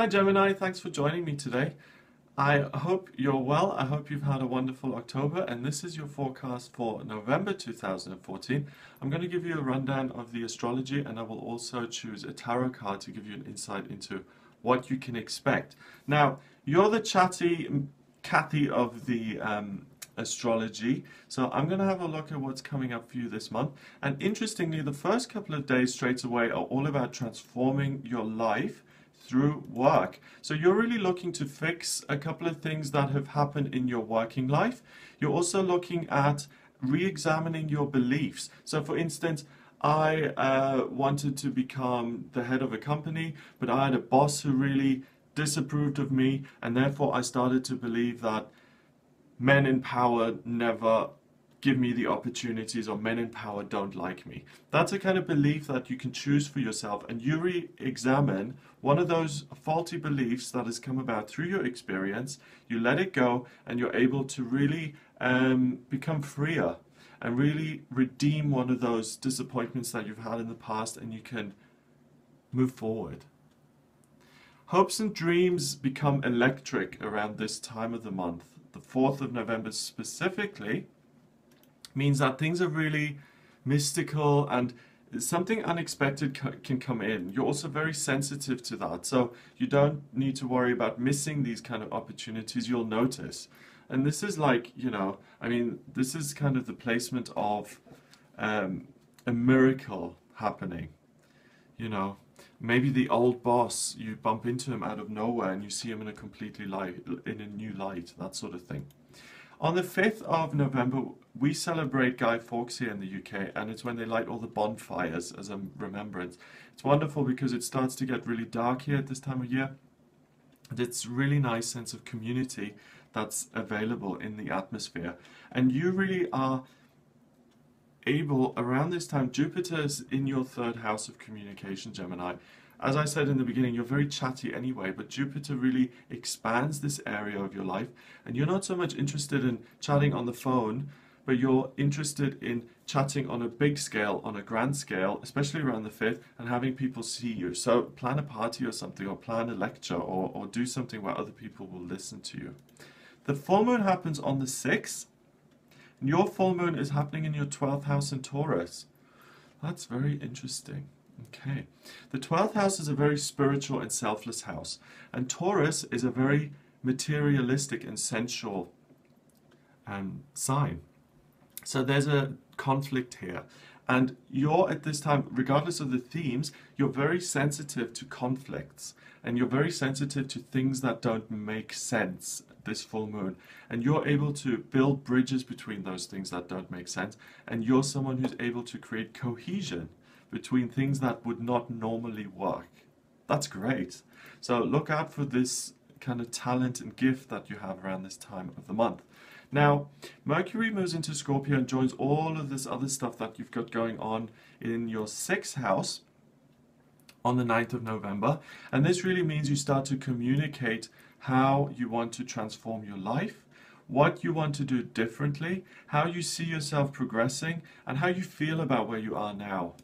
Hi Gemini, thanks for joining me today. I hope you're well. I hope you've had a wonderful October, and this is your forecast for November 2014. I'm going to give you a rundown of the astrology, and I will also choose a tarot card to give you an insight into what you can expect. Now, you're the chatty Kathy of the astrology, so I'm going to have a look at what's coming up for you this month. And interestingly, the first couple of days straight away are all about transforming your life through work. So you're really looking to fix a couple of things that have happened in your working life. You're also looking at re-examining your beliefs. So for instance, I wanted to become the head of a company, but I had a boss who really disapproved of me, and therefore I started to believe that men in power never give me the opportunities, or men in power don't like me. That's a kind of belief that you can choose for yourself, and you re-examine one of those faulty beliefs that has come about through your experience. You let it go, and you're able to really become freer and really redeem one of those disappointments that you've had in the past, and you can move forward. Hopes and dreams become electric around this time of the month. The 4th of November specifically means that things are really mystical and something unexpected can come in. You're also very sensitive to that, so you don't need to worry about missing these kind of opportunities. You'll notice. And this is like, this is kind of the placement of a miracle happening. Maybe the old boss, you bump into him out of nowhere and you see him in a new light, that sort of thing. On the 5th of November, we celebrate Guy Fawkes here in the UK, and it's when they light all the bonfires as a remembrance. It's wonderful because it starts to get really dark here at this time of year, and it's a really nice sense of community that's available in the atmosphere. And you really are able, around this time, Jupiter's in your 3rd house of communication, Gemini. As I said in the beginning, you're very chatty anyway, but Jupiter really expands this area of your life, and you're not so much interested in chatting on the phone, but you're interested in chatting on a big scale, on a grand scale, especially around the 5th, and having people see you. So plan a party or something, or plan a lecture, or do something where other people will listen to you. The full moon happens on the 6th, and your full moon is happening in your 12th house in Taurus. That's very interesting. Okay, the 12th house is a very spiritual and selfless house, and Taurus is a very materialistic and sensual sign. So there's a conflict here, and you're at this time, regardless of the themes, you're very sensitive to conflicts, and you're very sensitive to things that don't make sense this full moon, and you're able to build bridges between those things that don't make sense, and you're someone who's able to create cohesion between things that would not normally work. That's great. So look out for this kind of talent and gift that you have around this time of the month. Now, Mercury moves into Scorpio and joins all of this other stuff that you've got going on in your 6th house on the 9th of November. And this really means you start to communicate how you want to transform your life, what you want to do differently, how you see yourself progressing, and how you feel about where you are now.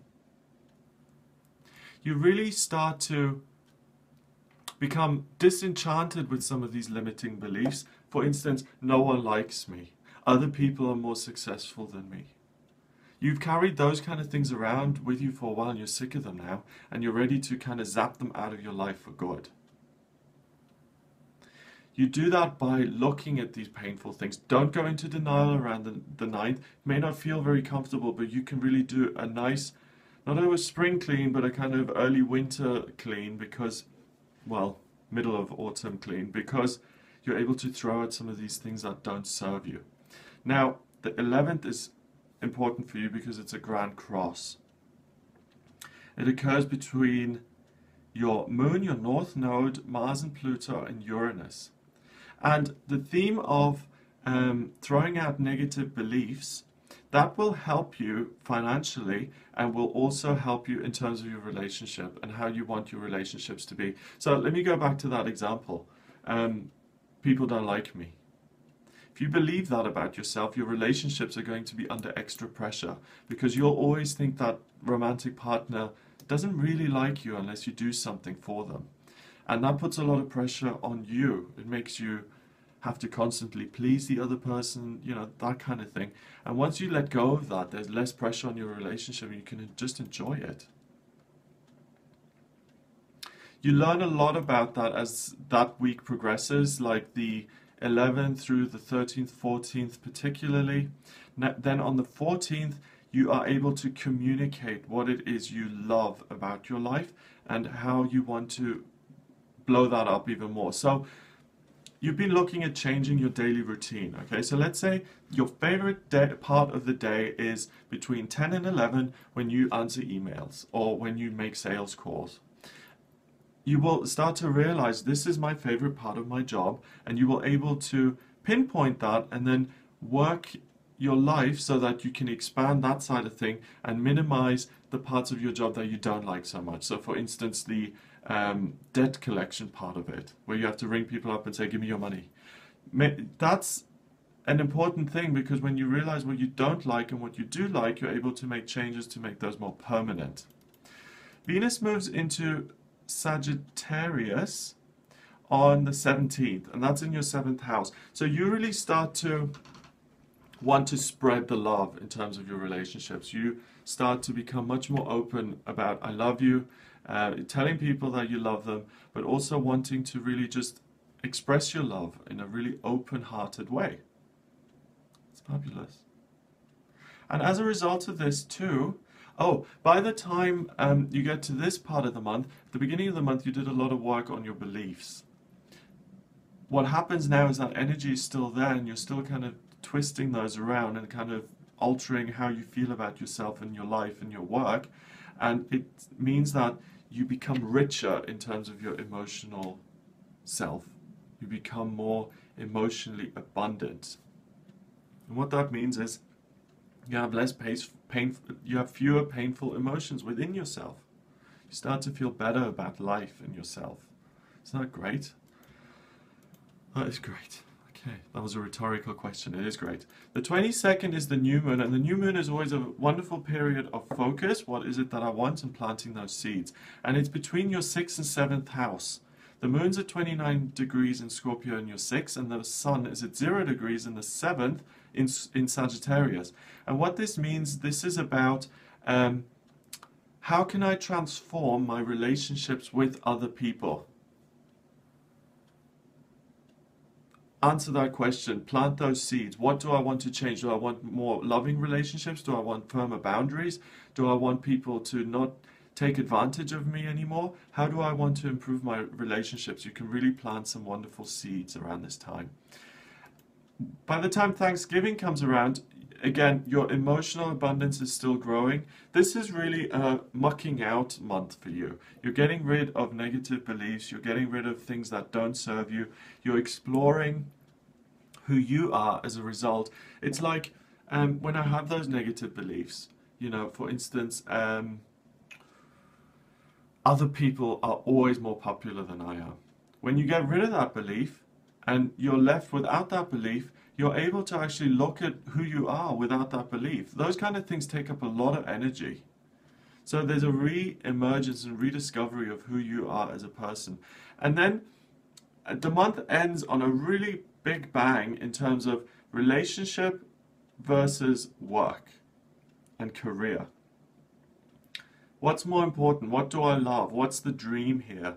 You really start to become disenchanted with some of these limiting beliefs. For instance, no one likes me. Other people are more successful than me. You've carried those kind of things around with you for a while, and you're sick of them now, and you're ready to kind of zap them out of your life for good. You do that by looking at these painful things. Don't go into denial around the 9th. It may not feel very comfortable, but you can really do a nice, not a spring clean, but a kind of early winter clean, because, well, middle of autumn clean, because you're able to throw out some of these things that don't serve you. Now, the 11th is important for you because it's a grand cross. It occurs between your moon, your north node, Mars and Pluto, and Uranus. And the theme of throwing out negative beliefs, that will help you financially, and will also help you in terms of your relationship and how you want your relationships to be. So let me go back to that example. People don't like me. If you believe that about yourself, your relationships are going to be under extra pressure, because you'll always think that romantic partner doesn't really like you unless you do something for them. And that puts a lot of pressure on you. It makes you have to constantly please the other person, you know, that kind of thing. And once you let go of that, there's less pressure on your relationship and you can just enjoy it. You learn a lot about that as that week progresses, like the 11th through the 13th, 14th particularly. Then on the 14th, you are able to communicate what it is you love about your life and how you want to blow that up even more. So you've been looking at changing your daily routine, okay? So let's say your favorite part of the day is between 10 and 11 when you answer emails or when you make sales calls. You will start to realize this is my favorite part of my job, and you will able to pinpoint that and then work your life so that you can expand that side of thing and minimize the parts of your job that you don't like so much. So for instance, the debt collection part of it, where you have to ring people up and say, give me your money. That's an important thing, because when you realize what you don't like and what you do like, you're able to make changes to make those more permanent. Venus moves into Sagittarius on the 17th, and that's in your 7th house. So you really start to want to spread the love in terms of your relationships. You start to become much more open about I love you, telling people that you love them, but also wanting to really just express your love in a really open-hearted way. It's fabulous. And as a result of this too, oh, by the time you get to this part of the month, at the beginning of the month, you did a lot of work on your beliefs. What happens now is that energy is still there, and you're still kind of twisting those around and kind of altering how you feel about yourself and your life and your work. And it means that you become richer in terms of your emotional self. You become more emotionally abundant. And what that means is you have you have fewer painful emotions within yourself. You start to feel better about life and yourself. Isn't that great? That is great. Okay, that was a rhetorical question. It is great. The 22nd is the new moon, and the new moon is always a wonderful period of focus. What is it that I want? And planting those seeds. And it's between your 6th and 7th house. The moon's at 29 degrees in Scorpio in your 6th, and the sun is at 0 degrees in the 7th in Sagittarius. And what this means, this is about how can I transform my relationships with other people? Answer that question, plant those seeds. What do I want to change? Do I want more loving relationships? Do I want firmer boundaries? Do I want people to not take advantage of me anymore? How do I want to improve my relationships? You can really plant some wonderful seeds around this time. By the time Thanksgiving comes around, again, your emotional abundance is still growing. This is really a mucking out month for you. You're getting rid of negative beliefs. You're getting rid of things that don't serve you. You're exploring who you are as a result. It's like when I have those negative beliefs, you know, for instance, other people are always more popular than I am. When you get rid of that belief and you're left without that belief, you're able to actually look at who you are without that belief. Those kind of things take up a lot of energy. So there's a re-emergence and rediscovery of who you are as a person. And then the month ends on a really big bang in terms of relationship versus work and career. What's more important? What do I love? What's the dream here?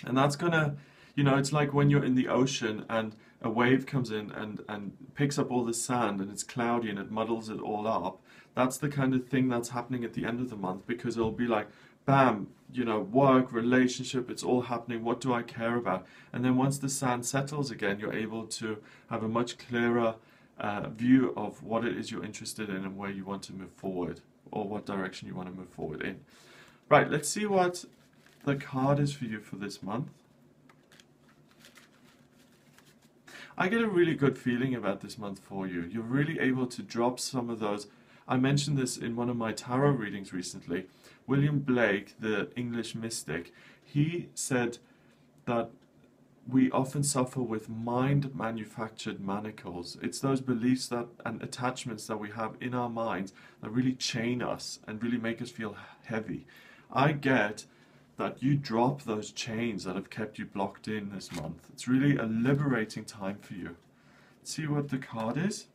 And that's gonna, you know, it's like when you're in the ocean and a wave comes in and picks up all the sand and it's cloudy and it muddles it all up. That's the kind of thing that's happening at the end of the month, because it'll be like, bam, you know, work, relationship, it's all happening. What do I care about? And then once the sand settles again, you're able to have a much clearer view of what it is you're interested in and where you want to move forward, or what direction you want to move forward in. Right, let's see what the card is for you for this month. I get a really good feeling about this month for you. You're really able to drop some of those. I mentioned this in one of my tarot readings recently. William Blake, the English mystic, he said that we often suffer with mind-manufactured manacles. It's those beliefs that and attachments that we have in our minds that really chain us and really make us feel heavy. I get that you drop those chains that have kept you blocked in this month. It's really a liberating time for you. Let's see what the card is.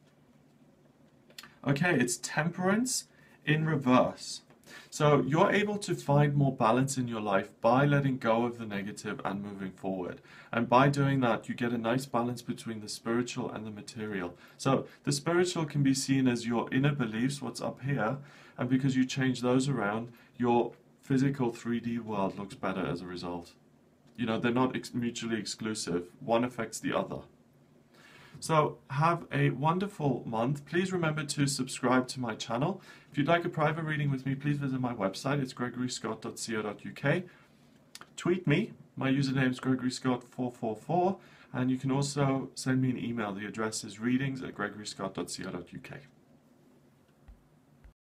Okay, it's Temperance in reverse. So you're able to find more balance in your life by letting go of the negative and moving forward. And by doing that, you get a nice balance between the spiritual and the material. So the spiritual can be seen as your inner beliefs, what's up here, and because you change those around, your physical 3D world looks better as a result. You know, they're not mutually exclusive. One affects the other. So have a wonderful month. Please remember to subscribe to my channel. If you'd like a private reading with me, please visit my website. It's gregoryscott.co.uk. Tweet me. My username is gregoryscott444. And you can also send me an email. The address is readings@gregoryscott.co.uk.